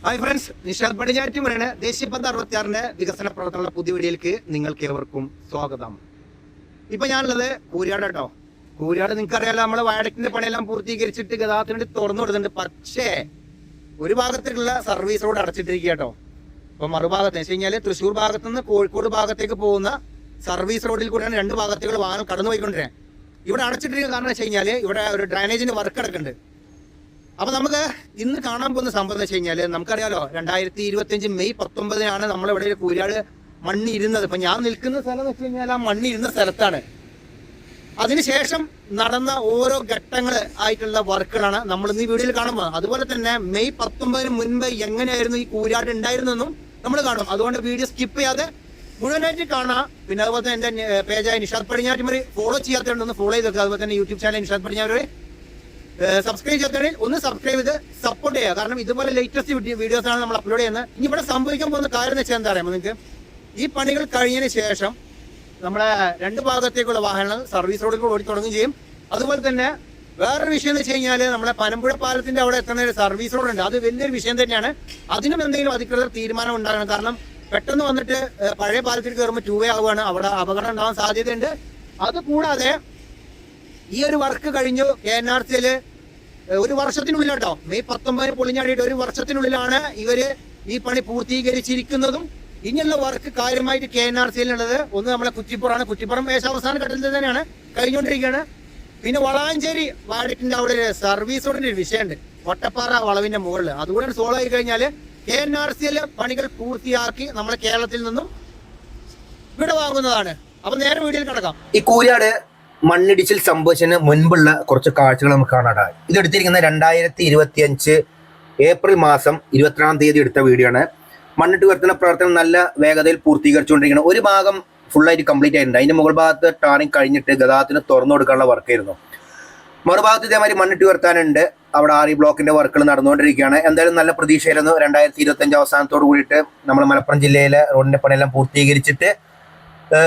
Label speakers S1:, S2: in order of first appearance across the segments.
S1: Hi friends, Nishad പടിഞ്ഞാറ്റുമുറാണ്. ദേശീയപാത 66 വികസന പ്രവർത്തനങ്ങളുടെ പുതിയ വീഡിയോയിലേക്ക് നിങ്ങൾക്ക് ഏവർക്കും സ്വാഗതം. ഇപ്പൊ ഞാനുള്ളത് കൂരിയാട് കേട്ടോ. കൂരിയാട് നിങ്ങൾക്കറിയാലോ, നമ്മളെ വയഡക്റ്റിന്റെ പണിയെല്ലാം പൂർത്തീകരിച്ചിട്ട് ഗതാഗതത്തിന് വേണ്ടി തുറന്നു കൊടുക്കുന്നുണ്ട്. പക്ഷേ ഒരു ഭാഗത്തേക്കുള്ള സർവീസ് റോഡ് അടച്ചിട്ടിരിക്കുക കേട്ടോ. അപ്പൊ മറുഭാഗത്ത് വെച്ച് കഴിഞ്ഞാൽ തൃശ്ശൂർ ഭാഗത്തു നിന്ന് കോഴിക്കോട് ഭാഗത്തേക്ക് പോകുന്ന സർവീസ് റോഡിൽ കൂടെയാണ് രണ്ട് ഭാഗത്തേക്കുള്ള വാഹനം കടന്നു പോയിക്കൊണ്ടിരിക്കുന്നത്. ഇവിടെ അടച്ചിട്ടിരിക്കുന്ന കാരണം വെച്ച് കഴിഞ്ഞാൽ ഇവിടെ ഒരു ഡ്രൈനേജിന്റെ വർക്ക് നടക്കുന്നുണ്ട്. അപ്പൊ നമുക്ക് ഇന്ന് കാണാൻ പോകുന്ന സംഭവം എന്ന് വെച്ച് കഴിഞ്ഞാല് നമുക്കറിയാലോ, 2025 മെയ് 19 നമ്മളിവിടെ ഒരു കൂരിയാട് മണ്ണി ഇരുന്നത്. ഇപ്പൊ ഞാൻ നിൽക്കുന്ന സ്ഥലം എന്ന് വെച്ച് കഴിഞ്ഞാൽ ആ മണ്ണി ഇരുന്ന സ്ഥലത്താണ്. അതിനുശേഷം നടന്ന ഓരോ ഘട്ടങ്ങൾ ആയിട്ടുള്ള വർക്കുകളാണ് നമ്മൾ ഇന്ന് ഈ വീഡിയോയിൽ കാണുമ്പോൾ. അതുപോലെ തന്നെ മെയ് 19 മുൻപ് എങ്ങനെയായിരുന്നു ഈ കൂരിയാട് ഉണ്ടായിരുന്നെന്നും നമ്മൾ കാണും. അതുകൊണ്ട് വീഡിയോ സ്കിപ്പ് ചെയ്യാതെ മുഴുവനായിട്ട് കാണാം. പിന്നെ അതുപോലെ തന്നെ എന്റെ പേജായ നിഷാദ് പടിഞ്ഞാറ്റുമുറി ഫോളോ ചെയ്യാത്തതുകൊണ്ടൊന്ന് ഫോളോ ചെയ്ത് വെക്കുക. അതുപോലെ തന്നെ YouTube channel Nishad Padinjattumuri subscribe ചെയ്തിട്ടുണ്ടെങ്കിൽ ഒന്ന് സബ്സ്ക്രൈബ് ചെയ്ത് സപ്പോർട്ട് ചെയ്യുക. കാരണം ഇതുപോലെ ലേറ്റസ്റ്റ് വീഡിയോസ് ആണ് നമ്മൾ അപ്ലോഡ് ചെയ്യുന്നത്. ഇനി ഇവിടെ സംഭവിക്കാൻ പോകുന്ന കാര്യം എന്ന് വെച്ചാൽ എന്താ പറയുക, നിങ്ങൾക്ക് ഈ പണികൾ കഴിഞ്ഞതിന് ശേഷം നമ്മുടെ രണ്ട് ഭാഗത്തേക്കുള്ള വാഹനങ്ങൾ സർവീസ് റോഡിൽ ഓടി തുടങ്ങുകയും ചെയ്യും. അതുപോലെ തന്നെ വേറൊരു വിഷയം എന്ന് വെച്ച് കഴിഞ്ഞാൽ നമ്മുടെ പനമ്പുഴ പാലത്തിന്റെ അവിടെ എത്തുന്ന ഒരു സർവീസ് റോഡ് ഉണ്ട്. അത് വലിയൊരു വിഷയം തന്നെയാണ്. അതിനും എന്തെങ്കിലും അധികൃതർ തീരുമാനം ഉണ്ടാകണം. കാരണം പെട്ടെന്ന് വന്നിട്ട് പഴയ പാലത്തിൽ കയറുമ്പോൾ 2 വേ ആവുകയാണ്, അവിടെ അപകടം ഉണ്ടാവാൻ സാധ്യതയുണ്ട്. അതുകൂടാതെ ഈ ഒരു വർക്ക് കഴിഞ്ഞു KNRCയിൽ ഒരു വർഷത്തിനുള്ളിൽ കേട്ടോ, മെയ് 19 പൊളിഞ്ഞാടിയിട്ട് ഒരു വർഷത്തിനുള്ളിലാണ് ഇവര് ഈ പണി പൂർത്തീകരിച്ചിരിക്കുന്നതും. ഇനിയുള്ള വർക്ക് കാര്യമായിട്ട് KNRCയിലുള്ളത് ഒന്ന് നമ്മളെ കുറ്റിപ്പുറമാണ്. കുറ്റിപ്പുറം അവസാന ഘട്ടത്തിൽ തന്നെയാണ് കഴിഞ്ഞുകൊണ്ടിരിക്കുകയാണ്. പിന്നെ വളാഞ്ചേരി വാഡിക്കിന്റെ അവിടെ ഒരു സർവീസ് റോഡിന്റെ ഒരു വിഷയമുണ്ട്, വട്ടപ്പാറ വളവിന്റെ മുകളിൽ. അതുകൂടെ സോൾവ് ആയി കഴിഞ്ഞാൽ KNRCയിലെ പണികൾ പൂർത്തിയാക്കി നമ്മളെ കേരളത്തിൽ നിന്നും ഇവിടെ വാങ്ങുന്നതാണ്. അപ്പൊ നേരെ വീഡിയോയിൽ കിടക്കാം. ഈ കൂരിയാട് മണ്ണിടിച്ചിൽ സംഭവിച്ചതിന് മുൻപുള്ള കുറച്ച് കാഴ്ചകൾ നമുക്ക് കാണാം. ഇത് എടുത്തിരിക്കുന്ന 2025 ഏപ്രിൽ മാസം 22-ാം തീയതി എടുത്ത വീഡിയോ ആണ്. മണ്ണിട്ട് ഉയർത്തുന്ന പ്രവർത്തനം നല്ല വേഗതയിൽ പൂർത്തീകരിച്ചുകൊണ്ടിരിക്കുന്നത്. ഒരു ഭാഗം ഫുള്ളായിട്ട് കംപ്ലീറ്റ് ആയിട്ടുണ്ട്. അതിന്റെ മുകൾ ഭാഗത്ത് ടാറിങ് കഴിഞ്ഞിട്ട് ഗതാഗതത്തിന് തുറന്നു കൊടുക്കാനുള്ള വർക്കായിരുന്നു. മറുഭാഗത്ത് ഇതേമാതിരി മണ്ണിട്ട് ഉയർത്താനുണ്ട്. അവിടെ RE ബ്ലോക്കിന്റെ വർക്കുകൾ നടന്നുകൊണ്ടിരിക്കുകയാണ്. എന്തായാലും നല്ല പ്രതീക്ഷയായിരുന്നു. 2025 അവസാനത്തോട് കൂടിയിട്ട് നമ്മൾ മലപ്പുറം ജില്ലയിലെ റോഡിന്റെ പണിയെല്ലാം പൂർത്തീകരിച്ചിട്ട്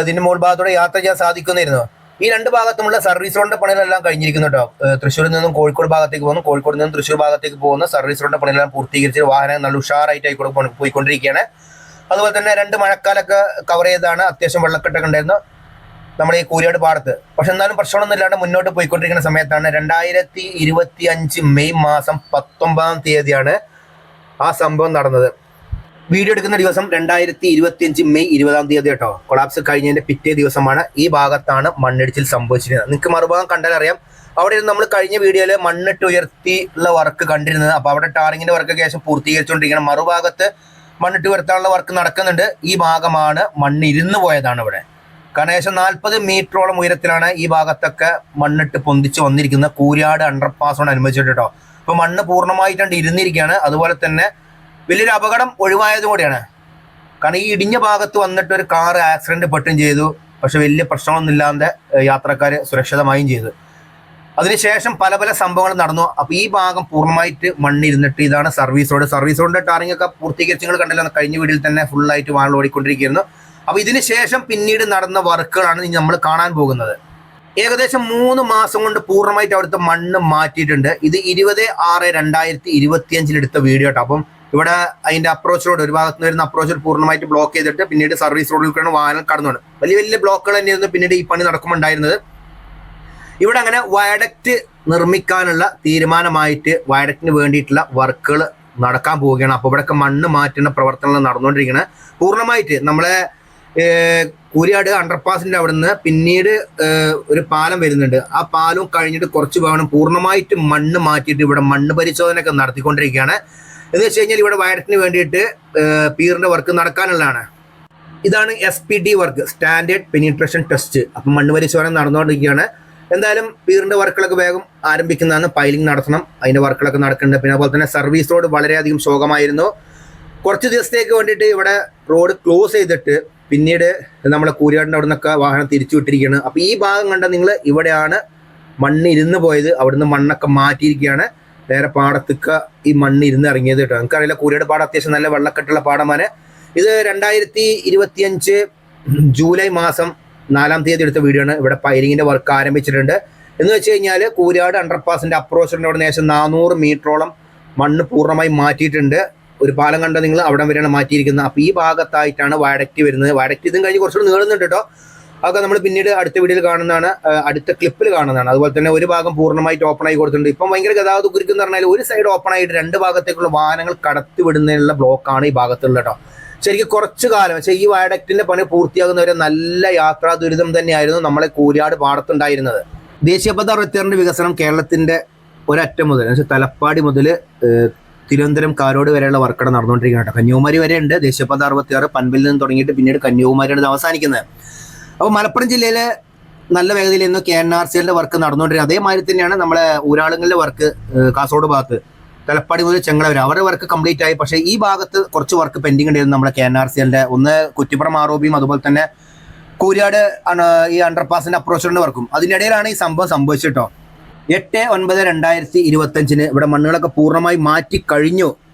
S1: ഇതിന്റെ മുകൾ ഭാഗത്തോടെ യാത്ര ചെയ്യാൻ സാധിക്കുമായിരുന്നു. ഈ രണ്ട് ഭാഗത്തുമുള്ള സർവീസ് റോഡിന്റെ പണികളെല്ലാം കഴിഞ്ഞിരിക്കുന്നു കേട്ടോ. തൃശ്ശൂരിൽ നിന്നും കോഴിക്കോട് ഭാഗത്തേക്ക് പോകുന്നു, കോഴിക്കോട് നിന്നും തൃശ്ശൂർ ഭാഗത്തേക്ക് പോകുന്ന സർവീസ് റോഡിന്റെ പണികളെല്ലാം പൂർത്തീകരിച്ച് വാഹനം നല്ല ഉഷാറായിട്ട് ആയിക്കോട്ടെ പോയിക്കൊണ്ടിരിക്കുകയാണ്. അതുപോലെ തന്നെ 2 മഴക്കാലൊക്കെ കവർ ചെയ്താണ്. അത്യാവശ്യം വെള്ളക്കെട്ടൊക്കെ ഉണ്ടായിരുന്നു നമ്മുടെ ഈ കൂരിയാട് പാടത്ത്. പക്ഷെ എന്നാലും പ്രശ്നമൊന്നും ഇല്ലാണ്ട് മുന്നോട്ട് പോയിക്കൊണ്ടിരിക്കുന്ന സമയത്താണ് 2025 മെയ് മാസം 19-ാം തീയതിയാണ് ആ സംഭവം നടന്നത്. വീഡിയോ എടുക്കുന്ന ദിവസം 2025 മെയ് 20-ാം തീയതി കേട്ടോ. കൊളാപ്സ് കഴിഞ്ഞതിന്റെ പിറ്റേ ദിവസമാണ്. ഈ ഭാഗത്താണ് മണ്ണിടിച്ചിൽ സംഭവിച്ചിരുന്നത്. നിങ്ങൾക്ക് മറുഭാഗം കണ്ടാൽ അറിയാം. അവിടെ നമ്മൾ കഴിഞ്ഞ വീഡിയോയിൽ മണ്ണിട്ട് ഉയർത്തിയുള്ള വർക്ക് കണ്ടിരുന്നത്. അപ്പൊ അവിടെ ടാറിങ്ങിന്റെ വർക്കൊക്കെ ശേഷം പൂർത്തീകരിച്ചുകൊണ്ടിരിക്കണം. മറുഭാഗത്ത് മണ്ണിട്ട് ഉയർത്താനുള്ള വർക്ക് നടക്കുന്നുണ്ട്. ഈ ഭാഗമാണ് മണ്ണിരുന്നു പോയതാണ് ഇവിടെ. കാരണം ഏകദേശം 40 മീറ്ററോളം ഉയരത്തിലാണ് ഈ ഭാഗത്തൊക്കെ മണ്ണിട്ട് പൊന്തിച്ച് വന്നിരിക്കുന്നത്. കൂരിയാട് അണ്ടർപാസോട് അനുബന്ധിച്ചിട്ട് കേട്ടോ. അപ്പൊ മണ്ണ് പൂർണ്ണമായിട്ടാണ് ഇരുന്നിരിക്കുകയാണ്. അതുപോലെ തന്നെ വലിയൊരു അപകടം ഒഴിവായതും കൂടിയാണ്. കാരണം ഈ ഇടിഞ്ഞ ഭാഗത്ത് വന്നിട്ട് ഒരു കാർ ആക്സിഡന്റ് പെട്ടും ചെയ്തു. പക്ഷെ വലിയ പ്രശ്നമൊന്നും ഇല്ലാതെ യാത്രക്കാർ സുരക്ഷിതമായും ചെയ്തു. അതിനുശേഷം പല പല സംഭവങ്ങൾ നടന്നു. അപ്പൊ ഈ ഭാഗം പൂർണ്ണമായിട്ട് മണ്ണിരുന്നിട്ട് ഇതാണ് സർവീസ് റോഡ്. സർവീസ് റോഡിന്റെ ടാറിംഗ് ഒക്കെ പൂർത്തീകരിച്ച് നിങ്ങൾ കണ്ടല്ലോ, കഴിഞ്ഞ വീഡിയോയിൽ തന്നെ ഫുള്ളായിട്ട് വാഹനം ഓടിക്കൊണ്ടിരിക്കുന്നു. അപ്പൊ ഇതിന് ശേഷം പിന്നീട് നടന്ന വർക്കുകളാണ് ഇനി നമ്മൾ കാണാൻ പോകുന്നത്. ഏകദേശം 3 മാസം കൊണ്ട് പൂർണ്ണമായിട്ട് അവിടുത്തെ മണ്ണ് മാറ്റിയിട്ടുണ്ട്. ഇത് 20/6/2025 എടുത്ത വീഡിയോ കേട്ടോ. അപ്പം ഇവിടെ അതിന്റെ അപ്രോച്ച് റോഡ്, ഒരു ഭാഗത്ത് നിന്ന് വരുന്ന അപ്രോച്ച് റോഡ് പൂർണ്ണമായിട്ട് ബ്ലോക്ക് ചെയ്തിട്ട് പിന്നീട് സർവീസ് റോഡിൽ കൂടെ വാഹനം കടന്നുണ്ട്. വലിയ വലിയ ബ്ലോക്കുകൾ തന്നെയായിരുന്നു പിന്നീട് ഈ പണി നടക്കുമ്പോണ്ടായിരുന്നത്. ഇവിടെ അങ്ങനെ വയഡക്റ്റ് നിർമ്മിക്കാനുള്ള തീരുമാനമായിട്ട് വയഡക്റ്റിന് വേണ്ടിയിട്ടുള്ള വർക്കുകൾ നടക്കാൻ പോവുകയാണ്. അപ്പോൾ ഇവിടെയൊക്കെ മണ്ണ് മാറ്റുന്ന പ്രവർത്തനങ്ങൾ നടന്നുകൊണ്ടിരിക്കുന്നത്. പൂർണ്ണമായിട്ട് നമ്മളെ കൂരിയാട് അണ്ടർപാസിന്റെ അവിടെ നിന്ന് പിന്നീട് ഒരു പാലം വരുന്നുണ്ട്. ആ പാലവും കഴിഞ്ഞിട്ട് കുറച്ച് ഭാഗം പൂർണ്ണമായിട്ട് മണ്ണ് മാറ്റിയിട്ട് ഇവിടെ മണ്ണ് പരിശോധനയൊക്കെ നടത്തിക്കൊണ്ടിരിക്കുകയാണ്. എന്ന് വെച്ച് കഴിഞ്ഞാൽ ഇവിടെ വയഡക്റ്റിന് വേണ്ടിയിട്ട് പീറിന്റെ വർക്ക് നടക്കാനുള്ളതാണ്. ഇതാണ് SPD work, standard penetration test. അപ്പം മണ്ണ് പരിശോധന നടന്നുകൊണ്ടിരിക്കുകയാണ്. എന്തായാലും പീറിന്റെ വർക്കുകളൊക്കെ വേഗം ആരംഭിക്കുന്നതാണ്. പൈലിംഗ് നടത്തണം, അതിന്റെ വർക്കുകളൊക്കെ നടക്കുന്നുണ്ട്. പിന്നെ അതുപോലെ തന്നെ സർവീസ് റോഡ് വളരെയധികം ശോകമായിരുന്നു. കുറച്ച് ദിവസത്തേക്ക് വേണ്ടിയിട്ട് ഇവിടെ റോഡ് ക്ലോസ് ചെയ്തിട്ട് പിന്നീട് നമ്മളെ കൂരിയാടിന്റെ അവിടെ നിന്നൊക്കെ വാഹനം തിരിച്ചു വിട്ടിരിക്കുകയാണ്. അപ്പൊ ഈ ഭാഗം കണ്ട നിങ്ങൾ ഇവിടെയാണ് മണ്ണ് ഇരുന്ന് പോയത്. അവിടുന്ന് മണ്ണൊക്കെ മാറ്റിയിരിക്കുകയാണ്. നേരെ പാടത്തേക്ക് ഈ മണ്ണ് ഇരുന്ന് ഇറങ്ങിയത് കേട്ടോ. നമുക്കറിയില്ല, കൂരിയാട് പാടം അത്യാവശ്യം നല്ല വെള്ളക്കെട്ടുള്ള പാടമാണ്. ഇത് 2025 ജൂലൈ മാസം 4-ാം തീയതി എടുത്ത വീഡിയോ ആണ്. ഇവിടെ പൈലിങ്ങിന്റെ വർക്ക് ആരംഭിച്ചിട്ടുണ്ട്. എന്ന് വെച്ച് കഴിഞ്ഞാൽ കൂരിയാട് അണ്ടർപാസിന്റെ അപ്രോച്ചിന്റെ അവിടെ ഏകദേശം 400 മീറ്ററോളം മണ്ണ് പൂർണ്ണമായി മാറ്റിയിട്ടുണ്ട്. ഒരു പാലം കണ്ട നിങ്ങൾ അവിടെ വരെയാണ് മാറ്റിയിരിക്കുന്നത്. അപ്പോൾ ഈ ഭാഗത്തായിട്ടാണ് വയഡക്റ്റ് വരുന്നത്. വയഡക്റ്റ് ഇതും കഴിഞ്ഞ് കുറച്ചുകൂടി നീളുന്നുണ്ട് കേട്ടോ. അതൊക്കെ നമ്മൾ പിന്നീട് അടുത്ത വീഡിയോയിൽ കാണുന്നതാണ്, അടുത്ത ക്ലിപ്പിൽ കാണുന്നതാണ്. അതുപോലെ തന്നെ ഒരു ഭാഗം പൂർണ്ണമായിട്ട് ഓപ്പൺ ആയി കൊടുത്തിട്ടുണ്ട്. ഇപ്പം ഭയങ്കര ഗതാഗത കുരുക്ക് എന്ന് പറഞ്ഞാൽ ഒരു സൈഡ് ഓപ്പൺ ആയിട്ട് രണ്ട് ഭാഗത്തേക്കുള്ള വാഹനങ്ങൾ കടത്തി വിടുന്നതിനുള്ള ബ്ലോക്കാണ് ഈ ഭാഗത്തുള്ളത് കേട്ടോ. ശരിക്കും കുറച്ചു കാലം പക്ഷേ ഈ വയഡക്റ്റിന്റെ പണി പൂർത്തിയാകുന്നവരെ നല്ല യാത്രാ ദുരിതം തന്നെയായിരുന്നു നമ്മളെ കൂരിയാട് പാടത്തുണ്ടായിരുന്നത്. ദേശീയപാത 66 വികസനം കേരളത്തിന്റെ ഒരറ്റം മുതൽ തലപ്പാടി മുതൽ തിരുവനന്തപുരം കാരോട് വരെയുള്ള വർക്കട നടന്നുകൊണ്ടിരിക്കുകയാണ് കേട്ടോ. കന്യാകുമാരി വരെ ഉണ്ട് ദേശീയപാത 66 പൻപിൽ നിന്ന് തുടങ്ങിയിട്ട് പിന്നീട് കന്യാകുമാരിയാണ് ഇത് അവസാനിക്കുന്നത്. അപ്പോൾ മലപ്പുറം ജില്ലയിലെ നല്ല വേഗതയിൽ ഇന്ന് KNRCL വർക്ക് നടന്നുകൊണ്ടിരിക്കുന്നത്. അതേമാതിരി തന്നെയാണ് നമ്മളെ ഊരാളുങ്ങളുടെ വർക്ക് കാസർഗോഡ് ഭാഗത്ത് തലപ്പാടി മുതൽ ചെങ്ങള വരെ അവരുടെ വർക്ക് കംപ്ലീറ്റ് ആയി. പക്ഷേ ഈ ഭാഗത്ത് കുറച്ച് വർക്ക് പെൻഡിങ് ഉണ്ടായിരുന്നു നമ്മുടെ KNRCL. ഒന്ന് കുറ്റിപ്പുറം ആറോബിയും അതുപോലെ തന്നെ കൂരിയാട് ഈ അണ്ടർപാസിന്റെ അപ്രോച്ചിന്റെ വർക്കും. അതിനിടയിലാണ് ഈ സംഭവം സംഭവിച്ചിട്ടോ. 8/9/2025 ഇവിടെ മണ്ണുകളൊക്കെ പൂർണ്ണമായി മാറ്റി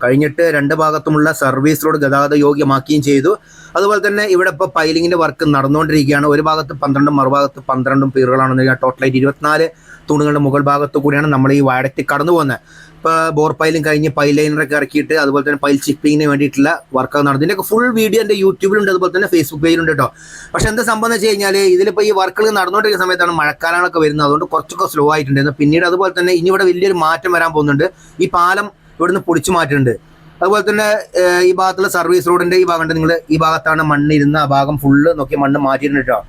S1: കഴിഞ്ഞിട്ട് രണ്ട് ഭാഗത്തുമുള്ള സർവീസ് റോഡ് ഗതാഗത യോഗ്യമാക്കുകയും ചെയ്തു. അതുപോലെ തന്നെ ഇവിടെ ഇപ്പോൾ പൈലിങ്ങിന്റെ വർക്ക് നടന്നുകൊണ്ടിരിക്കുകയാണ്. ഒരു ഭാഗത്ത് 12 മറുഭാഗത്ത് 12 പീറുകളാണെന്ന് ടോട്ടലായിട്ട് 24 തൂണുകളുടെ മുകൾ ഭാഗത്തു കൂടിയാണ് നമ്മൾ ഈ വയഡക്റ്റ് കടന്നു പോകുന്നത്. ഇപ്പോൾ ബോർ പൈലും കഴിഞ്ഞ് പൈൽ ലൈനറൊക്കെ ഇറക്കിയിട്ട് അതുപോലെ തന്നെ പൈൽ ചിപ്പിങ്ങിന് വേണ്ടിയിട്ടുള്ള വർക്ക് നടന്നു. ഇതിൻ്റെയൊക്കെ ഫുൾ വീഡിയോ എൻ്റെ യൂട്യൂബിലുണ്ട്, അതുപോലെ തന്നെ ഫേസ്ബുക്ക് പേജിലുണ്ട് കേട്ടോ. പക്ഷെ എന്താ സംഭവം എന്ന് വെച്ച് കഴിഞ്ഞാൽ ഇതിലിപ്പോൾ ഈ വർക്കുകൾ നടന്നുകൊണ്ടിരിക്കുന്ന സമയത്താണ് മഴക്കാലങ്ങളൊക്കെ വരുന്നത്. അതുകൊണ്ട് കുറച്ചൊക്കെ സ്ലോ ആയിട്ടുണ്ടായിരുന്നു. പിന്നീട് അതുപോലെ തന്നെ ഇനി ഇവിടെ വലിയൊരു മാറ്റം വരാൻ പോകുന്നുണ്ട്. ഈ പാലം ഇവിടുന്ന് പൊളിച്ചു മാറ്റുന്നുണ്ട്. അതുപോലെ തന്നെ ഈ ഭാഗത്തുള്ള സർവീസ് റോഡിൻ്റെ ഈ ഭാഗം നിങ്ങൾ ഈ ഭാഗത്താണ് മണ്ണിരുന്ന ആ ഭാഗം ഫുള്ള് നോക്കി മണ്ണ് മാറ്റിയിട്ടുണ്ട് കേട്ടോ.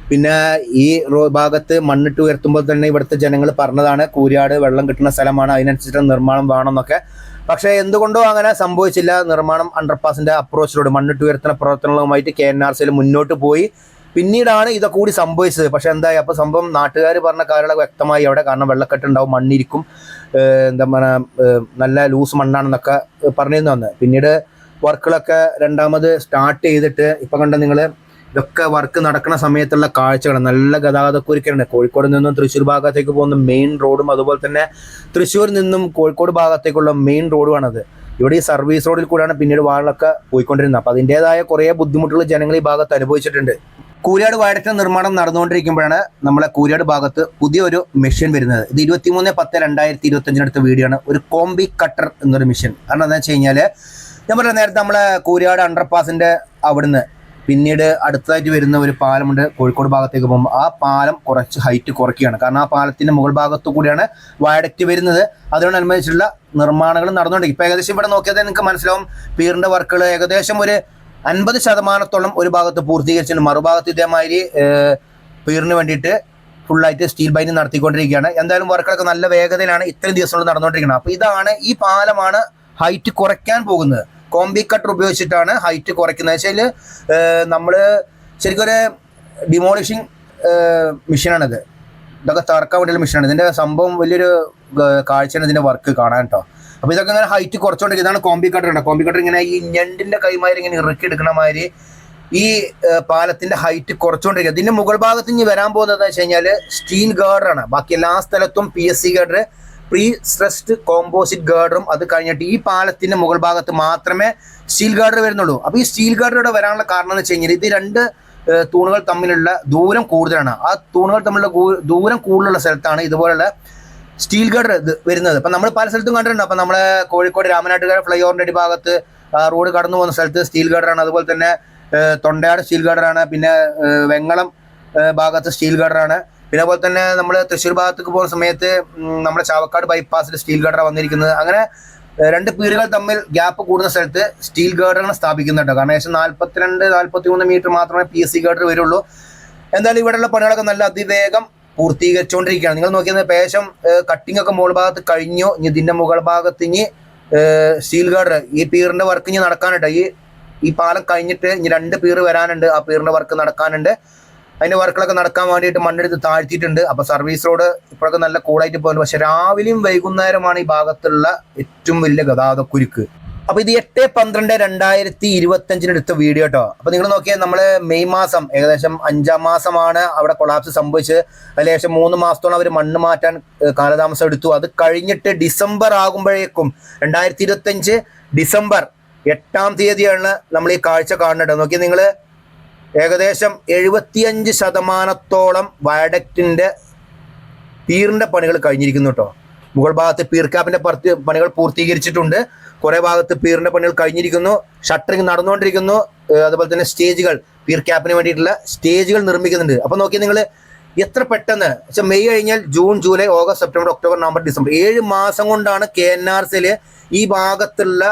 S1: പിന്നെ ഈ ഭാഗത്ത് മണ്ണിട്ട് ഉയർത്തുമ്പോൾ തന്നെ ഇവിടുത്തെ ജനങ്ങൾ പറഞ്ഞതാണ് കൂരിയാട് വെള്ളം കിട്ടുന്ന സ്ഥലമാണ്, അതിനനുസരിച്ച് നിർമ്മാണം വേണം എന്നൊക്കെ. പക്ഷേ എന്തുകൊണ്ടോ അങ്ങനെ സംഭവിച്ചില്ല. നിർമ്മാണം അണ്ടർപാസിന്റെ അപ്രോച്ച് റോഡ് മണ്ണിട്ട് ഉയർത്തുന്ന പ്രവർത്തനങ്ങളുമായിട്ട് KNRCL മുന്നോട്ട് പോയി. പിന്നീടാണ് ഇതൊക്കെ കൂടി സംഭവിച്ചത്. പക്ഷെ എന്തായി അപ്പോൾ സംഭവം നാട്ടുകാർ പറഞ്ഞ കാര്യങ്ങളൊക്കെ വ്യക്തമായി അവിടെ. കാരണം വെള്ളക്കെട്ടുണ്ടാവും, മണ്ണിരിക്കും, എന്താ പറയുക നല്ല ലൂസ് മണ്ണാണെന്നൊക്കെ പറഞ്ഞിരുന്നു വന്ന്. പിന്നീട് വർക്കുകളൊക്കെ രണ്ടാമത് സ്റ്റാർട്ട് ചെയ്തിട്ട് ഇപ്പം കണ്ട നിങ്ങൾ ഇതൊക്കെ വർക്ക് നടക്കുന്ന സമയത്തുള്ള കാഴ്ചകൾ നല്ല ഗതാഗതക്കുരുക്കാണ്. കോഴിക്കോട് നിന്നും തൃശ്ശൂർ ഭാഗത്തേക്ക് പോകുന്ന മെയിൻ റോഡും അതുപോലെ തന്നെ തൃശ്ശൂരിൽ നിന്നും കോഴിക്കോട് ഭാഗത്തേക്കുള്ള മെയിൻ റോഡുമാണത്. ഇവിടെ ഈ സർവീസ് റോഡിൽ കൂടെയാണ് പിന്നീട് വാഹനങ്ങളൊക്കെ പോയിക്കൊണ്ടിരുന്നത്. അപ്പോൾ അതിൻ്റെതായ കുറേ ബുദ്ധിമുട്ടുകൾ ജനങ്ങൾ ഈ ഭാഗത്ത് അനുഭവിച്ചിട്ടുണ്ട്. കൂരിയാട് വയഡക്റ്റ് നിർമ്മാണം നടന്നുകൊണ്ടിരിക്കുമ്പോഴാണ് നമ്മളെ കൂരിയാട് ഭാഗത്ത് പുതിയൊരു മെഷീൻ വരുന്നത്. ഇത് 23/10/2025 അടുത്ത വീഡിയോ ആണ്. ഒരു കോംബി കട്ടർ എന്നൊരു മെഷീൻ. കാരണം എന്താ വെച്ച് കഴിഞ്ഞാൽ ഞാൻ പറഞ്ഞ നേരത്തെ നമ്മളെ കൂരിയാട് അണ്ടർപാസിന്റെ അവിടുന്ന് പിന്നീട് അടുത്തതായിട്ട് വരുന്ന ഒരു പാലമുണ്ട് കോഴിക്കോട് ഭാഗത്തേക്ക് പോകുമ്പോൾ. ആ പാലം കുറച്ച് ഹൈറ്റ് കുറയ്ക്കുകയാണ്. കാരണം ആ പാലത്തിന്റെ മുകൾ ഭാഗത്തു കൂടിയാണ് വയഡക്റ്റ് വരുന്നത്. അതിനോടനുബന്ധിച്ചുള്ള നിർമ്മാണങ്ങൾ നടന്നുകൊണ്ടിരിക്കും. ഇപ്പം ഏകദേശം ഇവിടെ നോക്കിയാൽ നിങ്ങൾക്ക് മനസ്സിലാവും പീറിന്റെ വർക്കുകൾ ഏകദേശം ഒരു 50% ഒരു ഭാഗത്ത് പൂർത്തീകരിച്ചിട്ടുണ്ട്. മറുഭാഗത്ത് ഇതേമാതിരി പീറിന് വേണ്ടിയിട്ട് ഫുള്ളായിട്ട് സ്റ്റീൽ ബൈൻഡിങ് നടത്തിക്കൊണ്ടിരിക്കുകയാണ്. എന്തായാലും വർക്കുകളൊക്കെ നല്ല വേഗതയിലാണ് ഇത്രയും ദിവസങ്ങൾ നടന്നുകൊണ്ടിരിക്കുന്നത്. അപ്പോൾ ഇതാണ് ഈ പാലമാണ് ഹൈറ്റ് കുറയ്ക്കാൻ പോകുന്നത്. കോംബി കട്ടർ ഉപയോഗിച്ചിട്ടാണ് ഹൈറ്റ് കുറയ്ക്കുന്നത്. വെച്ചാൽ നമ്മൾ ശരിക്കും ഒരു ഡിമോളിഷിങ് മെഷീനാണിത്. ഇതൊക്കെ തറക്കാൻ വേണ്ടിയുള്ള മെഷീനാണ്. ഇതിൻ്റെ സംഭവം വലിയൊരു കാഴ്ചയാണ് ഇതിൻ്റെ വർക്ക് കാണാൻ കേട്ടോ. അപ്പോൾ ഇതൊക്കെ ഇങ്ങനെ ഹൈറ്റ് കുറച്ചുകൊണ്ടിരിക്കും. ഇതാണ് കോംബി കട്ടർ ഉണ്ട്. കോംബി കട്ടർ ഇങ്ങനെ ഈ ഞണ്ടിൻ്റെ കൈമാരി ഇങ്ങനെ ഇറക്കി എടുക്കണ മാതിരി ഈ പാലത്തിൻ്റെ ഹൈറ്റ് കുറച്ചുകൊണ്ടിരിക്കുക. ഇതിൻ്റെ മുകൾ ഭാഗത്ത് ഇനി വരാൻ പോകുന്നത് വെച്ച് കഴിഞ്ഞാൽ സ്റ്റീൽ ഗാർഡറാണ്. ബാക്കി എല്ലാ സ്ഥലത്തും PSC girder, prestressed composite ഗാർഡറും. അത് കഴിഞ്ഞിട്ട് ഈ പാലത്തിന്റെ മുകൾ ഭാഗത്ത് മാത്രമേ സ്റ്റീൽ ഗാർഡർ വരുന്നുള്ളൂ. അപ്പോൾ ഈ സ്റ്റീൽ ഗാർഡർ ഇവിടെ വരാനുള്ള കാരണം എന്ന് വെച്ച് കഴിഞ്ഞാൽ ഇത് രണ്ട് തൂണുകൾ തമ്മിലുള്ള ദൂരം കൂടുതലാണ്. ആ തൂണുകൾ തമ്മിലുള്ള ദൂരം കൂടുതലുള്ള സ്ഥലത്താണ് ഇതുപോലുള്ള സ്റ്റീൽ ഗാർഡർ വരുന്നത്. അപ്പം നമ്മൾ പല സ്ഥലത്തും കണ്ടിട്ടുണ്ട്. അപ്പം നമ്മളെ കോഴിക്കോട് രാമനാട്ടുകര ഫ്ലൈ ഓവറിന്റെ അടിഭാഗത്ത് റോഡ് കടന്നു പോകുന്ന സ്ഥലത്ത് സ്റ്റീൽ ഗാർഡറാണ്. അതുപോലെ തന്നെ തൊണ്ടയാട് സ്റ്റീൽ ഗാർഡറാണ്. പിന്നെ വെങ്ങളം ഭാഗത്ത് സ്റ്റീൽ ഗാർഡറാണ്. പിന്നെ അതുപോലെ തന്നെ നമ്മൾ തൃശ്ശൂർ ഭാഗത്തേക്ക് പോകുന്ന സമയത്ത് നമ്മുടെ ചാവക്കാട് ബൈപ്പാസിൽ സ്റ്റീൽ ഗാർഡർ വന്നിരിക്കുന്നത്. അങ്ങനെ രണ്ട് പീറുകൾ തമ്മിൽ ഗ്യാപ്പ് കൂടുന്ന സ്ഥലത്ത് സ്റ്റീൽ ഗാർഡറാണ് സ്ഥാപിക്കുന്നുണ്ട്. കാരണം ഏകദേശം 42-43 മീറ്റർ മാത്രമേ PSC ഗാർഡർ വരുള്ളൂ. എന്തായാലും ഇവിടെയുള്ള പണികളൊക്കെ നല്ല അതിവേഗം പൂർത്തീകരിച്ചുകൊണ്ടിരിക്കുകയാണ്. നിങ്ങൾ നോക്കിയത് ഏകദേശം കട്ടിംഗ് ഒക്കെ മുകൾ ഭാഗത്ത് കഴിഞ്ഞു. ഇനി ഇതിൻ്റെ മുകൾ ഭാഗത്ത് ഇനി സ്റ്റീൽ ഗാർഡർ ഈ പീറിൻ്റെ വർക്ക് ഇനി നടക്കാനുണ്ട്. ഈ പാലം കഴിഞ്ഞിട്ട് ഇനി 2 പീറ് വരാനുണ്ട്. ആ പീറിൻ്റെ വർക്ക് നടക്കാനുണ്ട്. അതിൻ്റെ വർക്കുകളൊക്കെ നടക്കാൻ വേണ്ടിയിട്ട് മണ്ണെടുത്ത് താഴ്ത്തിയിട്ടുണ്ട്. അപ്പോൾ സർവീസ് റോഡ് ഇപ്പോഴൊക്കെ നല്ല കൂളായിട്ട് പോകുന്നുണ്ട്. പക്ഷെ രാവിലെയും വൈകുന്നേരമാണ് ഈ ഭാഗത്തുള്ള ഏറ്റവും വലിയ ഗതാഗതക്കുരുക്ക്. അപ്പോൾ ഇത് 8/12/2025 എടുത്ത വീഡിയോ കേട്ടോ. അപ്പോൾ നിങ്ങൾ നോക്കിയാൽ നമ്മൾ മെയ് മാസം ഏകദേശം 5-ാം മാസമാണ് അവിടെ കൊളാപ്സ് സംഭവിച്ചത്. അതിൽ ഏകദേശം 3 മാസത്തോളം അവർ മണ്ണ് മാറ്റാൻ കാലതാമസം എടുത്തു. അത് കഴിഞ്ഞിട്ട് ഡിസംബർ ആകുമ്പോഴേക്കും 2025 ഡിസംബർ 8-ാം തീയതിയാണ് നമ്മൾ ഈ കാഴ്ച കാണുന്നത്. നോക്കിയാൽ നിങ്ങൾ ഏകദേശം 75% വയഡക്റ്റിന്റെ പീറിന്റെ പണികൾ കഴിഞ്ഞിരിക്കുന്നു കേട്ടോ. മുകൾ ഭാഗത്ത് പീർ ക്യാപ്പിന്റെ പണികൾ പൂർത്തീകരിച്ചിട്ടുണ്ട്.
S2: കുറെ ഭാഗത്ത് പീറിന്റെ പണികൾ കഴിഞ്ഞിരിക്കുന്നു, ഷട്ടറിങ് നടന്നുകൊണ്ടിരിക്കുന്നു. അതുപോലെ തന്നെ സ്റ്റേജുകൾ, പീർ ക്യാപ്പിന് വേണ്ടിയിട്ടുള്ള സ്റ്റേജുകൾ നിർമ്മിക്കുന്നുണ്ട്. അപ്പൊ നോക്കി നിങ്ങൾ എത്ര പെട്ടെന്ന് മെയ് കഴിഞ്ഞാൽ June, July, August, September, October, November, December 7 മാസം കൊണ്ടാണ് KNRCയിൽ ഈ ഭാഗത്തുള്ള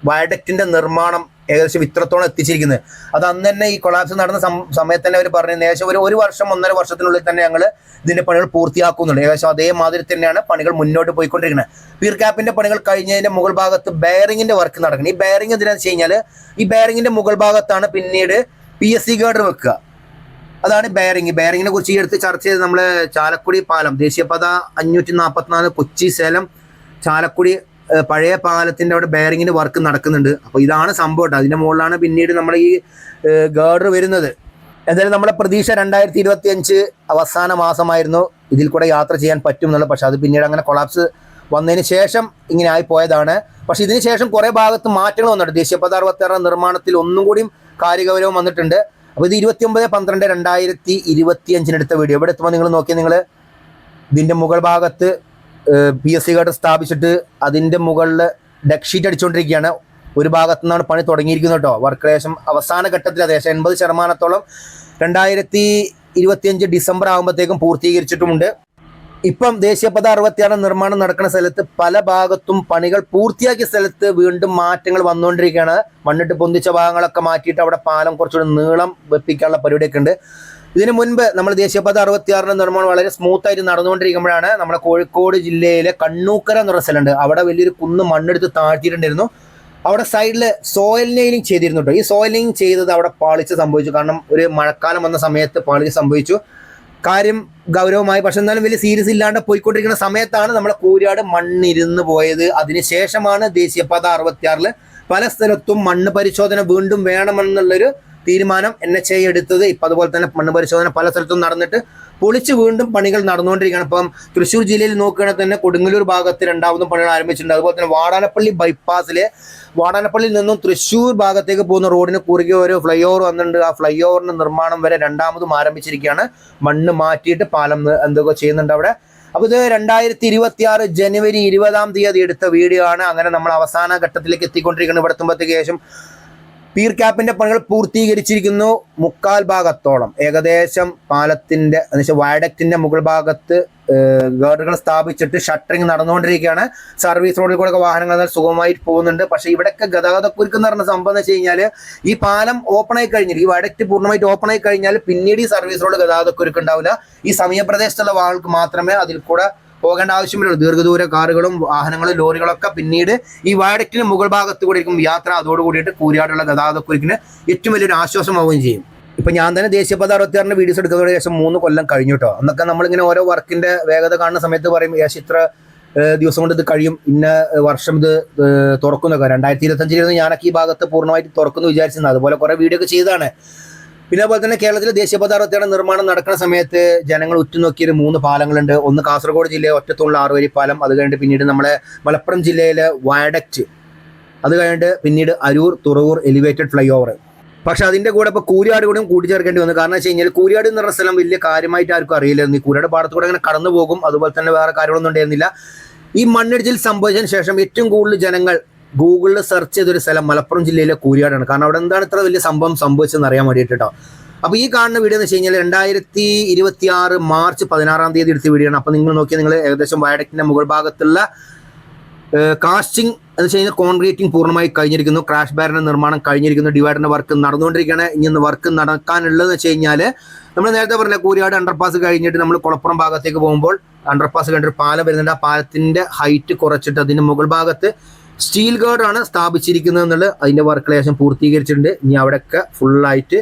S2: വയഡക്റ്റിന്റെ നിർമ്മാണം ഏകദേശം ഇത്രത്തോളം എത്തിച്ചിരിക്കുന്നത്. അത് അന്ന് തന്നെ ഈ കൊളാപ്സ് നടന്ന സമയത്ത് തന്നെ അവർ പറഞ്ഞു ഏകദേശം ഒരു വർഷം 1.5 വർഷത്തിനുള്ളിൽ തന്നെ ഞങ്ങൾ ഇതിന്റെ പണികൾ പൂർത്തിയാക്കുന്നുണ്ട്. ഏകദേശം അതേമാതിരി തന്നെയാണ് പണികൾ മുന്നോട്ട് പോയിക്കൊണ്ടിരിക്കുന്നത്. പീർ ക്യാപ്പിന്റെ പണികൾ കഴിഞ്ഞതിന്റെ മുകൾ ഭാഗത്ത് ബെയറിംഗിന്റെ വർക്ക് നടക്കുന്നത്. ഈ ബെയറിംഗ് എന്തിനാന്ന് വെച്ച് കഴിഞ്ഞാൽ ഈ ബെയറിംഗിന്റെ മുകൾ ഭാഗത്താണ് പിന്നീട് PSC ഗാർഡർ വെക്കുക. അതാണ് ബെയറിംഗ്. ബെയറിങ്ങിനെ കുറിച്ച് ഈ അടുത്ത് ചർച്ച ചെയ്ത് നമ്മള് ചാലക്കുടി പാലം, ദേശീയപാത 544 കൊച്ചി സേലം ചാലക്കുടി പഴയ പാലത്തിന്റെ അവിടെ ബെയറിങ്ങിന്റെ വർക്ക് നടക്കുന്നുണ്ട്. അപ്പോൾ ഇതാണ് സംഭവം. അതിന്റെ മുകളിലാണ് പിന്നീട് നമ്മൾ ഈ ഗാർഡർ വരുന്നത്. എന്തായാലും നമ്മളെ പ്രതീക്ഷ 2025 അവസാന മാസമായിരുന്നു ഇതിൽ കൂടെ യാത്ര ചെയ്യാൻ പറ്റും എന്നുള്ളത്. പക്ഷെ അത് പിന്നീട് അങ്ങനെ കൊളാപ്സ് വന്നതിന് ശേഷം ഇങ്ങനെ ആയി പോയതാണ്. പക്ഷെ ഇതിന് ശേഷം കുറെ ഭാഗത്ത് മാറ്റങ്ങൾ വന്നിട്ടുണ്ട്. ദേശീയപാത 66 നിർമ്മാണത്തിൽ ഒന്നും കൂടിയും കാര്യഗൗരവം വന്നിട്ടുണ്ട്. അപ്പോൾ ഇത് 29/12/2025 എടുത്ത വീഡിയോ. ഇവിടെ എത്തുമ്പോൾ നിങ്ങൾ നോക്കിയാൽ നിങ്ങൾ ഇതിന്റെ മുകൾ ഭാഗത്ത് PSC ഗാർഡർ സ്ഥാപിച്ചിട്ട് അതിന്റെ മുകളിൽ ഡെക്ക് ഷീറ്റ് അടിച്ചുകൊണ്ടിരിക്കുകയാണ്. ഒരു ഭാഗത്തു നിന്നാണ് പണി തുടങ്ങിയിരിക്കുന്നത് കേട്ടോ. വർക്ക് ഏകദേശം അവസാന ഘട്ടത്തിൽ ഏകദേശം 80% 2025 ഡിസംബർ ആകുമ്പോഴത്തേക്കും പൂർത്തീകരിച്ചിട്ടുമുണ്ട്. ഇപ്പം ദേശീയപാത 66 നിർമ്മാണം നടക്കുന്ന സ്ഥലത്ത് പല ഭാഗത്തും പണികൾ പൂർത്തിയാക്കിയ സ്ഥലത്ത് വീണ്ടും മാറ്റങ്ങൾ വന്നുകൊണ്ടിരിക്കുകയാണ്. മണ്ണിട്ട് പൊന്തിച്ച ഭാഗങ്ങളൊക്കെ മാറ്റിയിട്ട് അവിടെ പാലം കുറച്ചുകൂടി നീളം വെപ്പിക്കാനുള്ള പരിപാടിയൊക്കെ ഉണ്ട്. ഇതിനു മുൻപ് നമ്മൾ ദേശീയപാത 66 നിർമ്മാണം വളരെ സ്മൂത്തായിട്ട് നടന്നുകൊണ്ടിരിക്കുമ്പോഴാണ് നമ്മുടെ കോഴിക്കോട് ജില്ലയിലെ കണ്ണൂക്കര എന്ന് പറഞ്ഞ സ്ഥലമുണ്ട്. അവിടെ വലിയൊരു കുന്ന് മണ്ണെടുത്ത് താഴ്ത്തിയിട്ടുണ്ടായിരുന്നു. അവിടെ സൈഡിൽ സോയിൽ നെയിലിംഗ് ചെയ്തിരുന്നു കേട്ടോ. ഈ സോയിൽ നെയിലിംഗ് ചെയ്തത് അവിടെ പാളിച്ച് സംഭവിച്ചു. കാരണം ഒരു മഴക്കാലം വന്ന സമയത്ത് പാളിച്ച് സംഭവിച്ചു. കാര്യം ഗൗരവമായി. പക്ഷെ എന്നാലും വലിയ സീരിയസ് ഇല്ലാണ്ട് പോയിക്കൊണ്ടിരിക്കുന്ന സമയത്താണ് നമ്മളെ കൂരാട് മണ്ണിരുന്ന് പോയത്. അതിനുശേഷമാണ് ദേശീയപാത 66 പല സ്ഥലത്തും മണ്ണ് പരിശോധന വീണ്ടും വേണമെന്നുള്ളൊരു തീരുമാനം NHAI എടുത്തത്. ഇപ്പം അതുപോലെ തന്നെ മണ്ണ് പരിശോധന പല സ്ഥലത്തും നടന്നിട്ട് പൊളിച്ച് വീണ്ടും പണികൾ നടന്നുകൊണ്ടിരിക്കുകയാണ്. ഇപ്പം തൃശ്ശൂർ ജില്ലയിൽ നോക്കുകയാണെങ്കിൽ തന്നെ കൊടുങ്ങല്ലൂർ ഭാഗത്ത് 2ാമതും പണികൾ ആരംഭിച്ചിട്ടുണ്ട്. അതുപോലെ തന്നെ വാടാനപ്പള്ളി ബൈപ്പാസിലെ വാടാനപ്പള്ളിയിൽ നിന്നും തൃശ്ശൂർ ഭാഗത്തേക്ക് പോകുന്ന റോഡിന് കുറുകെ ഒരു ഫ്ലൈ ഓവർ വന്നിട്ടുണ്ട്. ആ ഫ്ലൈ ഓവറിന്റെ നിർമ്മാണം വരെ 2ാമതും ആരംഭിച്ചിരിക്കുകയാണ്. മണ്ണ് മാറ്റിയിട്ട് പാലം എന്തൊക്കെ ചെയ്യുന്നുണ്ട് അവിടെ. അപ്പോൾ ഇത് 2026 ജനുവരി 20-ാം തീയതി എടുത്ത വീഡിയോ ആണ്. അങ്ങനെ നമ്മൾ അവസാന ഘട്ടത്തിലേക്ക് എത്തിക്കൊണ്ടിരിക്കുന്നത്. ഇവിടെ എത്തുമ്പോഴത്തേക്ക് ശേഷം പീർ ക്യാപ്പിന്റെ പണികൾ പൂർത്തീകരിച്ചിരിക്കുന്നു. 3/4 ഭാഗത്തോളം ഏകദേശം പാലത്തിന്റെ വയഡക്റ്റിന്റെ മുകൾ ഭാഗത്ത് ഗാർഡുകൾ സ്ഥാപിച്ചിട്ട് ഷട്ടറിങ് നടന്നുകൊണ്ടിരിക്കുകയാണ്. സർവീസ് റോഡിൽ കൂടെ വാഹനങ്ങൾ സുഗമമായിട്ട് പോകുന്നുണ്ട്. പക്ഷേ ഇവിടെയൊക്കെ ഗതാഗതക്കുരുക്ക് എന്ന് പറഞ്ഞ സംഭവം എന്ന് വെച്ച് കഴിഞ്ഞാൽ ഈ പാലം ഓപ്പൺ ആയി കഴിഞ്ഞാൽ, ഈ വയഡക്റ്റ് പൂർണ്ണമായിട്ട് ഓപ്പൺ ആയി കഴിഞ്ഞാൽ പിന്നീട് ഈ സർവീസ് റോഡ് ഗതാഗതക്കുരുക്ക് ഉണ്ടാവില്ല. ഈ സമീപപ്രദേശത്തുള്ള വാഹനങ്ങൾക്ക് മാത്രമേ അതിൽ കൂടെ പോകേണ്ട ആവശ്യമില്ല. ദീർഘദൂര കാറുകളും വാഹനങ്ങളും ലോറികളൊക്കെ പിന്നീട് ഈ വയഡക്റ്റിന് മുകൾ ഭാഗത്ത് കൂടി ഇരിക്കും യാത്ര. അതോടുകൂടിയിട്ട് കൂരിയാടുള്ള ഗതാഗതക്കുരുക്കിന് ഏറ്റവും വലിയൊരു ആശ്വാസമാവുകയും ചെയ്യും. ഇപ്പം ഞാൻ തന്നെ ദേശീയപാത 66 വീഡിയോസ് എടുക്കുന്നതിന് ശേഷം 3 കൊല്ലം കഴിഞ്ഞു കേട്ടോ. അന്നൊക്കെ നമ്മളിങ്ങനെ ഓരോ വർക്കിന്റെ വേഗത കാണുന്ന സമയത്ത് പറയും ഏകദേശം ഇത്ര ദിവസം കൊണ്ട് ഇത് കഴിയും, ഇന്ന വർഷം ഇത് തുറക്കുന്നൊക്കെ. 2025 ഞാനൊക്കെ ഈ ഭാഗത്ത് പൂർണ്ണമായിട്ട് തുറക്കുന്നു വിചാരിച്ചിരുന്നത്. അതുപോലെ കുറെ വീഡിയോ ഒക്കെ ചെയ്തതാണ്. പിന്നെ അതുപോലെ തന്നെ കേരളത്തിലെ ദേശീയപാത 66 നിർമ്മാണം നടക്കുന്ന സമയത്ത് ജനങ്ങൾ ഉറ്റുനോക്കിയൊരു 3 പാലങ്ങളുണ്ട്. ഒന്ന് കാസർഗോഡ് ജില്ലയിലെ ഒറ്റത്തുള്ള 6 വരി പാലം, അത് കഴിഞ്ഞിട്ട് പിന്നീട് നമ്മളെ മലപ്പുറം ജില്ലയിലെ വയഡക്റ്റ്, അത് കഴിഞ്ഞിട്ട് പിന്നീട് Aroor Thuravoor elevated fly over. പക്ഷെ അതിന്റെ കൂടെ ഇപ്പോൾ കൂരിയാട് കൂടെയും കൂട്ടിച്ചേർക്കേണ്ടി വന്നു. കാരണം വെച്ച് കഴിഞ്ഞാൽ കൂരിയാട് എന്ന് പറഞ്ഞ സ്ഥലം വലിയ കാര്യമായിട്ട് ആർക്കും അറിയില്ലായിരുന്നു. ഈ കൂരിയാട് പാടത്ത് കൂടെ അങ്ങനെ കടന്നു പോകും. അതുപോലെ തന്നെ വേറെ കാര്യങ്ങളൊന്നും ഉണ്ടായിരുന്നില്ല. ഈ മണ്ണിടിച്ചിൽ സംഭവിച്ചതിന് ശേഷം ഏറ്റവും കൂടുതൽ ജനങ്ങൾ ഗൂഗിളിൽ സെർച്ച് ചെയ്തൊരു സ്ഥലം മലപ്പുറം ജില്ലയിലെ കൂരിയാടാണ്. കാരണം അവിടെ എന്താണ് ഇത്ര വലിയ സംഭവം സംഭവിച്ചതെന്ന് അറിയാൻ വേണ്ടിയിട്ട് കേട്ടോ. അപ്പോൾ ഈ കാണുന്ന വീഡിയോ എന്ന് വെച്ച് കഴിഞ്ഞാൽ 2026 മാർച്ച് 16-ാം തീയതി എടുത്ത വീഡിയോ ആണ്. അപ്പോൾ നിങ്ങൾ നോക്കിയാൽ നിങ്ങൾ ഏകദേശം വയഡക്റ്റിന്റെ മുകൾ ഭാഗത്തുള്ള കാസ്റ്റിംഗ് എന്ന് വെച്ച് കഴിഞ്ഞാൽ കോൺക്രീറ്റിംഗ് പൂർണ്ണമായി കഴിഞ്ഞിരിക്കുന്നു. ക്രാഷ് ബാരിന്റെ നിർമ്മാണം കഴിഞ്ഞിരിക്കുന്നു. ഡിവൈഡറിന്റെ വർക്ക് നടന്നുകൊണ്ടിരിക്കുകയാണ്. ഇനി വർക്ക് നടക്കാനുള്ളതെന്ന് വെച്ച് കഴിഞ്ഞാൽ നമ്മൾ നേരത്തെ പറഞ്ഞ കൂരിയാട് അണ്ടർപാസ് കഴിഞ്ഞിട്ട് നമ്മൾ കുളപ്പുറം ഭാഗത്തേക്ക് പോകുമ്പോൾ അണ്ടർപാസ് കഴിഞ്ഞിട്ട് പാലം വരുന്നുണ്ട്. ആ പാലത്തിന്റെ ഹൈറ്റ് കുറച്ചിട്ട് അതിന്റെ മുകൾ ഭാഗത്ത് സ്റ്റീൽ ഗാർഡാണ് സ്ഥാപിച്ചിരിക്കുന്നത് എന്നുള്ളത് അതിന്റെ വർക്ക് ലേശം പൂർത്തീകരിച്ചിട്ടുണ്ട്. ഇനി അവിടെയൊക്കെ ഫുള്ളായിട്ട്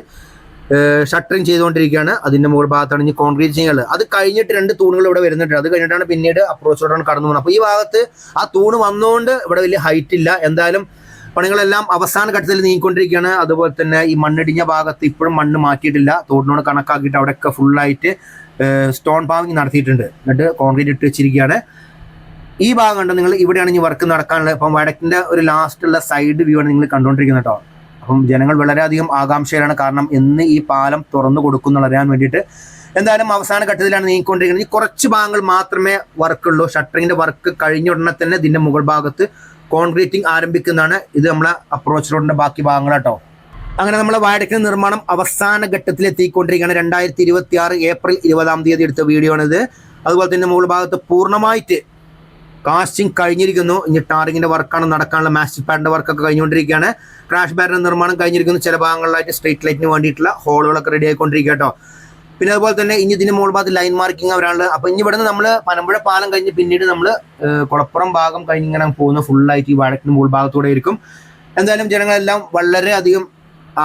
S2: ഷട്ടറിങ് ചെയ്തുകൊണ്ടിരിക്കുകയാണ്. അതിന്റെ മുകൾ ഭാഗത്താണ് ഇനി കോൺക്രീറ്റ് ചെയ്യാനുള്ളത്. അത് കഴിഞ്ഞിട്ട് 2 തൂണുകൾ ഇവിടെ വരുന്നുണ്ട്. അത് കഴിഞ്ഞിട്ടാണ് പിന്നീട് അപ്രോച്ച് റോഡാണ് കടന്നു പോകുന്നത്. അപ്പോൾ ഈ ഭാഗത്ത് ആ തൂണ് വന്നുകൊണ്ട് ഇവിടെ വലിയ ഹൈറ്റ് ഇല്ല. എന്തായാലും പണികളെല്ലാം അവസാന ഘട്ടത്തിൽ നീങ്ങിക്കൊണ്ടിരിക്കുകയാണ്. അതുപോലെ തന്നെ ഈ മണ്ണിടിഞ്ഞ ഭാഗത്ത് ഇപ്പോഴും മണ്ണ് മാറ്റിയിട്ടില്ല. തോടിനോട് കണക്കാക്കിയിട്ട് അവിടെയൊക്കെ ഫുള്ളായിട്ട് സ്റ്റോൺ പാവിങ് നടത്തിയിട്ടുണ്ട്. എന്നിട്ട് കോൺക്രീറ്റ് ഇട്ട് വെച്ചിരിക്കുകയാണ്. ഈ ഭാഗം കണ്ടോ നിങ്ങൾ, ഇവിടെയാണ് ഇനി വർക്ക് നടക്കാനുള്ളത്. അപ്പം വടക്കിന്റെ ഒരു ലാസ്റ്റുള്ള സൈഡ് വ്യൂ ആണ് നിങ്ങൾ കണ്ടുകൊണ്ടിരിക്കുന്നത് കേട്ടോ. അപ്പം ജനങ്ങൾ വളരെയധികം ആകാംക്ഷയിലാണ്. കാരണം എന്ന് ഈ പാലം തുറന്നു കൊടുക്കുന്നുള്ള അറിയാൻ വേണ്ടിയിട്ട്. എന്തായാലും അവസാന ഘട്ടത്തിലാണ് നീങ്ങിക്കൊണ്ടിരിക്കുന്നത്. ഈ കുറച്ച് ഭാഗങ്ങൾ മാത്രമേ വർക്കുള്ളൂ. ഷട്ടറിങ്ങിന്റെ വർക്ക് കഴിഞ്ഞ ഉടനെ തന്നെ ഇതിന്റെ മുകൾ ഭാഗത്ത് കോൺക്രീറ്റിംഗ് ആരംഭിക്കുന്നതാണ്. ഇത് നമ്മളെ അപ്രോച്ച് റോഡിന്റെ ബാക്കി ഭാഗങ്ങളാട്ടോ. അങ്ങനെ നമ്മളെ വയഡക്റ്റിന്റെ നിർമ്മാണം അവസാന ഘട്ടത്തിൽ എത്തിക്കൊണ്ടിരിക്കുകയാണ്. 2026 ഏപ്രിൽ 20 എടുത്ത വീഡിയോ ആണിത്. അതുപോലെ തന്നെ മുകൾ ഭാഗത്ത് പൂർണ്ണമായിട്ട് കാസ്റ്റിംഗ് കഴിഞ്ഞിരിക്കുന്നു. ഇനി ടാറിങ്ങിന്റെ വർക്കാണ് നടക്കാനുള്ള. മാസ്റ്റിക് പാഡിന്റെ വർക്കൊക്കെ കഴിഞ്ഞുകൊണ്ടിരിക്കുകയാണ്. ക്രാഷ് ബാരിന്റെ നിർമ്മാണം കഴിഞ്ഞിരിക്കുന്നു. ചില ഭാഗങ്ങളിലായിട്ട് സ്ട്രീറ്റ് ലൈറ്റിന് വേണ്ടിയിട്ടുള്ള ഹോളുകളൊക്കെ റെഡി ആയിക്കൊണ്ടിരിക്കുക കേട്ടോ. പിന്നെ അതുപോലെ തന്നെ ഇനി ഇതിന് മുകൾ ഭാഗത്ത് ലൈൻ മാർക്കിംഗ് അവരാണ്. അപ്പൊ ഇനി ഇവിടെ നിന്ന് നമ്മൾ പനമ്പുഴ പാലം കഴിഞ്ഞ് പിന്നീട് നമ്മൾ കുളപ്പുറം ഭാഗം കഴിഞ്ഞ് ഇങ്ങനെ പോകുന്ന ഫുള്ളായിട്ട് ഈ വയഡക്റ്റിന് മുകൾ ഭാഗത്തൂടെ ആയിരിക്കും. എന്തായാലും ജനങ്ങളെല്ലാം വളരെയധികം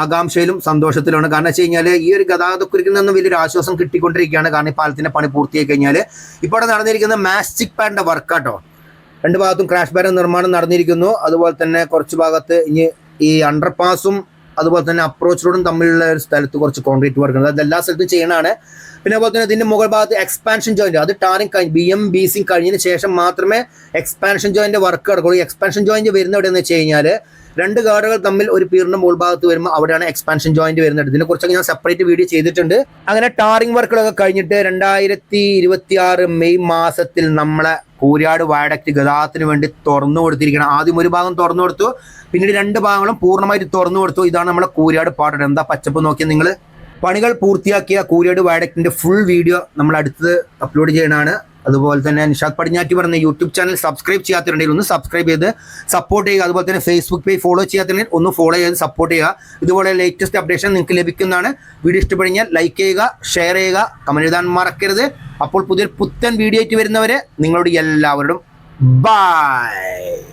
S2: ആകാംക്ഷയിലും സന്തോഷത്തിലാണ്. കാരണം വെച്ച് കഴിഞ്ഞാൽ ഈ ഒരു ഗതാഗതക്കുരുക്കിൽ നിന്നും വലിയൊരു ആശ്വാസം കിട്ടിക്കൊണ്ടിരിക്കുകയാണ്. കാരണം ഈ പാലത്തിന്റെ പണി പൂർത്തിയായി കഴിഞ്ഞാൽ ഇപ്പോൾ അവിടെ നടന്നിരിക്കുന്ന മാസ്റ്റിക് പാഡിന്റെ വർക്കാട്ടോ. രണ്ട് ഭാഗത്തും ക്രാഷ് ബാരിന്റെ നിർമ്മാണം നടന്നിരിക്കുന്നു. അതുപോലെ തന്നെ കുറച്ച് ഭാഗത്ത് ഇനി ഈ അണ്ടർപാസും അതുപോലെ തന്നെ അപ്രോച്ച് റോഡും തമ്മിലുള്ള ഒരു സ്ഥലത്ത് കുറച്ച് കോൺക്രീറ്റ് വർക്ക് ഉണ്ട്. അത് എല്ലാ സ്ഥലത്തും ചെയ്യണമാണ്. പിന്നെ അതുപോലെ തന്നെ ഇതിന്റെ മുകൾ ഭാഗത്ത് എക്സ്പാൻഷൻ ജോയിന്റ്, അത് ടാറിങ് കഴിഞ്ഞ് BM-BC കഴിഞ്ഞതിന് ശേഷം മാത്രമേ എക്സ്പാൻഷൻ ജോയിന്റ് വർക്ക് നടക്കുള്ളൂ. എക്സ്പാൻഷൻ ജോയിന്റ് വരുന്ന എവിടെയെന്ന് വെച്ച് കഴിഞ്ഞാൽ രണ്ട് ഗാർഡുകൾ തമ്മിൽ ഒരു പീറിന്റെ മുകൾ ഭാഗത്ത് വരുമ്പോൾ അവിടെയാണ് എക്സ്പാൻഷൻ ജോയിന്റ് വരുന്നത്. ഇതിനെ കുറിച്ചൊക്കെ ഞാൻ സെപ്പറേറ്റ് വീഡിയോ ചെയ്തിട്ടുണ്ട്. അങ്ങനെ ടാറിങ് വർക്കുകളൊക്കെ കഴിഞ്ഞിട്ട് 2026 മെയ് മാസത്തിൽ നമ്മളെ കൂരിയാട് വയഡക്റ്റ് ഗതാഗതത്തിന് വേണ്ടി തുറന്നു കൊടുത്തിരിക്കണം. ആദ്യം ഒരു ഭാഗം തുറന്നു കൊടുത്തു, പിന്നീട് രണ്ട് ഭാഗങ്ങളും പൂർണ്ണമായിട്ട് തുറന്നു കൊടുത്തു. ഇതാണ് നമ്മളെ കൂരിയാട് പാടം. എന്താ പച്ചപ്പ് നോക്കിയാൽ നിങ്ങൾ. പണികൾ പൂർത്തിയാക്കിയ കൂരിയാട് വയഡക്റ്റിന്റെ ഫുൾ വീഡിയോ നമ്മൾ അടുത്ത് അപ്ലോഡ് ചെയ്യണതാണ്. അതുപോലെ തന്നെ നിഷാദ് പടിഞ്ഞാറ്റി പറഞ്ഞ യൂട്യൂബ് ചാനൽ സബ്സ്ക്രൈബ് ചെയ്യാത്തിട്ടുണ്ടെങ്കിൽ ഒന്ന് സബ്സ്ക്രൈബ് ചെയ്ത് സപ്പോർട്ട് ചെയ്യുക. അതുപോലെ തന്നെ ഫേസ്ബുക്ക് പേജ് ഫോളോ ചെയ്യാത്തിട്ടുണ്ടെങ്കിൽ ഒന്ന് ഫോളോ ചെയ്ത് സപ്പോർട്ട് ചെയ്യുക. ഇതുപോലെ ലേറ്റസ്റ്റ് അപ്ഡേഷൻ നിങ്ങൾക്ക് ലഭിക്കുന്നതാണ്. വീഡിയോ ഇഷ്ടപ്പെട്ടാൽ ലൈക്ക് ചെയ്യുക, ഷെയർ ചെയ്യുക, കമന്റ് എഴുതാൻ മറക്കരുത്. അപ്പോൾ പുതിയൊരു പുത്തൻ വീഡിയോ ആയിട്ട് വരുന്നവരെ നിങ്ങളോട് എല്ലാവരോടും ബൈ.